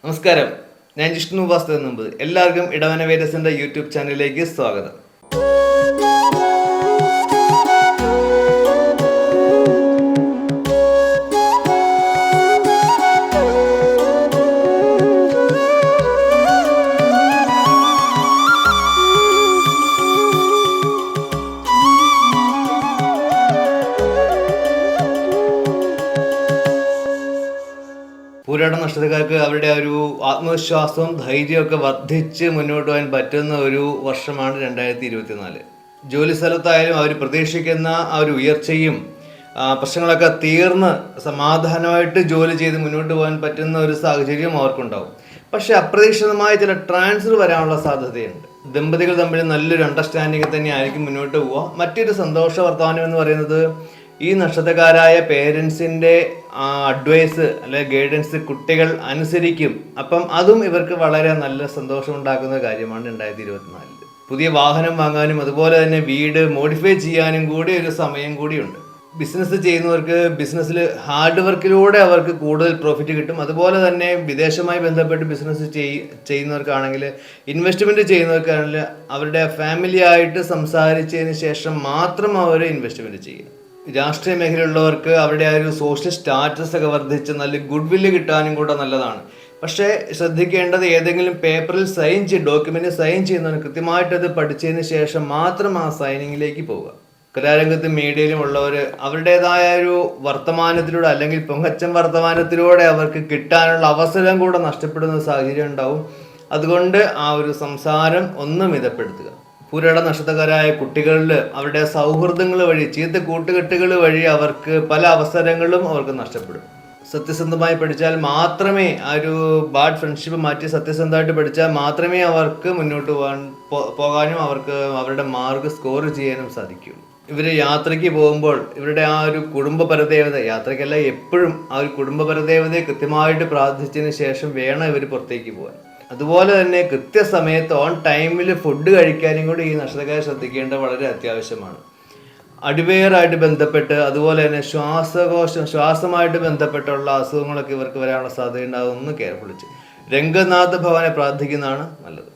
നമസ്കാരം, ഞാൻ ജിഷ്ണു വാസ്തവ. എല്ലാവർക്കും ഇടവന വേദസിന്റെ യൂട്യൂബ് ചാനലിലേക്ക് സ്വാഗതം. പൂരാട നക്ഷത്രക്കാർക്ക് അവരുടെ ഒരു ആത്മവിശ്വാസവും ധൈര്യമൊക്കെ വർദ്ധിച്ച് മുന്നോട്ട് പോകാൻ പറ്റുന്ന ഒരു വർഷമാണ് 2024. ജോലി സ്ഥലത്തായാലും അവർ പ്രതീക്ഷിക്കുന്ന ആ ഒരു ഉയർച്ചയും പ്രശ്നങ്ങളൊക്കെ തീർന്ന് സമാധാനമായിട്ട് ജോലി ചെയ്ത് മുന്നോട്ട് പോകാൻ പറ്റുന്ന ഒരു സാഹചര്യം അവർക്കുണ്ടാവും. പക്ഷെ അപ്രതീക്ഷിതമായ ചില ട്രാൻസ്ഫർ വരാനുള്ള സാധ്യതയുണ്ട്. ദമ്പതികൾ തമ്മിൽ നല്ലൊരു അണ്ടർസ്റ്റാൻഡിങ് തന്നെ ആയിരിക്കും മുന്നോട്ട് പോവുക. മറ്റൊരു സന്തോഷ വർത്തമാനം എന്ന് പറയുന്നത്, ഈ നക്ഷത്രക്കാരായ പേരൻസിൻ്റെ അഡ്വൈസ് അല്ലെ ഗൈഡൻസ് കുട്ടികൾ അനുസരിക്കും. അപ്പം അതും ഇവർക്ക് വളരെ നല്ല സന്തോഷം ഉണ്ടാക്കുന്ന കാര്യമാണ് 2024. പുതിയ വാഹനം വാങ്ങാനും അതുപോലെ തന്നെ വീട് മോഡിഫൈ ചെയ്യാനും കൂടി ഒരു സമയം കൂടിയുണ്ട്. ബിസിനസ് ചെയ്യുന്നവർക്ക് ബിസിനസ്സിൽ ഹാർഡ് വർക്കിലൂടെ അവർക്ക് കൂടുതൽ പ്രോഫിറ്റ് കിട്ടും. അതുപോലെ തന്നെ വിദേശവുമായി ബന്ധപ്പെട്ട് ബിസിനസ് ചെയ്യുന്നവർക്കാണെങ്കിൽ, ഇൻവെസ്റ്റ്മെൻറ്റ് ചെയ്യുന്നവർക്കാണെങ്കിൽ അവരുടെ ഫാമിലി ആയിട്ട് സംസാരിച്ചതിന് ശേഷം മാത്രം അവർ ഇൻവെസ്റ്റ്മെൻറ്റ് ചെയ്യുക. രാഷ്ട്രീയ മേഖലയിലുള്ളവർക്ക് അവരുടെ ആ ഒരു സോഷ്യൽ സ്റ്റാറ്റസ് ഒക്കെ വർദ്ധിച്ച് നല്ല ഗുഡ് വില്ല് കിട്ടാനും കൂടെ നല്ലതാണ്. പക്ഷേ ശ്രദ്ധിക്കേണ്ടത്, ഏതെങ്കിലും പേപ്പറിൽ ഡോക്യുമെന്റ് സൈൻ ചെയ്യുന്നവന് കൃത്യമായിട്ടത് പഠിച്ചതിന് ശേഷം മാത്രം ആ സൈനിങ്ങിലേക്ക് പോവുക. കലാരംഗത്തും മീഡിയയിലും ഉള്ളവർ അവരുടേതായ ഒരു വർത്തമാനത്തിലൂടെ അല്ലെങ്കിൽ പൊങ്ങച്ചം വർത്തമാനത്തിലൂടെ അവർക്ക് കിട്ടാനുള്ള അവസരം കൂടെ നഷ്ടപ്പെടുന്ന സാഹചര്യം ഉണ്ടാവും. അതുകൊണ്ട് ആ ഒരു സംസാരം ഒന്ന് മിതപ്പെടുത്തുക. പൂരാട നക്ഷത്രക്കാരായ കുട്ടികളിൽ അവരുടെ സൗഹൃദങ്ങൾ വഴി, ചീത്ത കൂട്ടുകെട്ടുകൾ വഴി അവർക്ക് പല അവസരങ്ങളും അവർക്ക് നഷ്ടപ്പെടും. സത്യസന്ധമായി പഠിച്ചാൽ മാത്രമേ, ആ ഒരു ബാഡ് ഫ്രണ്ട്ഷിപ്പ് മാറ്റി സത്യസന്ധമായിട്ട് പഠിച്ചാൽ മാത്രമേ അവർക്ക് മുന്നോട്ട് പോകാനും അവർക്ക് അവരുടെ മാർക്ക് സ്കോർ ചെയ്യാനും സാധിക്കും. ഇവർ യാത്രയ്ക്ക് പോകുമ്പോൾ ഇവരുടെ ആ ഒരു കുടുംബ പരദേവത, യാത്രയ്ക്കല്ല എപ്പോഴും ആ ഒരു കുടുംബ പരദേവതയെ കൃത്യമായിട്ട് പ്രാർത്ഥിച്ചതിന് ശേഷം വേണം ഇവർ പുറത്തേക്ക് പോകാൻ. അതുപോലെ തന്നെ കൃത്യസമയത്ത് ഓൺ ടൈമിൽ ഫുഡ് കഴിക്കാനും കൂടി ഈ നക്ഷത്രക്കാരെ ശ്രദ്ധിക്കേണ്ടത് വളരെ അത്യാവശ്യമാണ്. അടിവയറായിട്ട് ബന്ധപ്പെട്ട് അതുപോലെ തന്നെ ശ്വാസമായിട്ട് ബന്ധപ്പെട്ടുള്ള അസുഖങ്ങളൊക്കെ ഇവർക്ക് വരാനുള്ള സാധ്യത ഉണ്ടാകും. ഒന്ന് കെയർഫുൾ ചെയ്ത് രംഗനാഥ ഭവനെ പ്രാർത്ഥിക്കുന്നതാണ് നല്ലത്.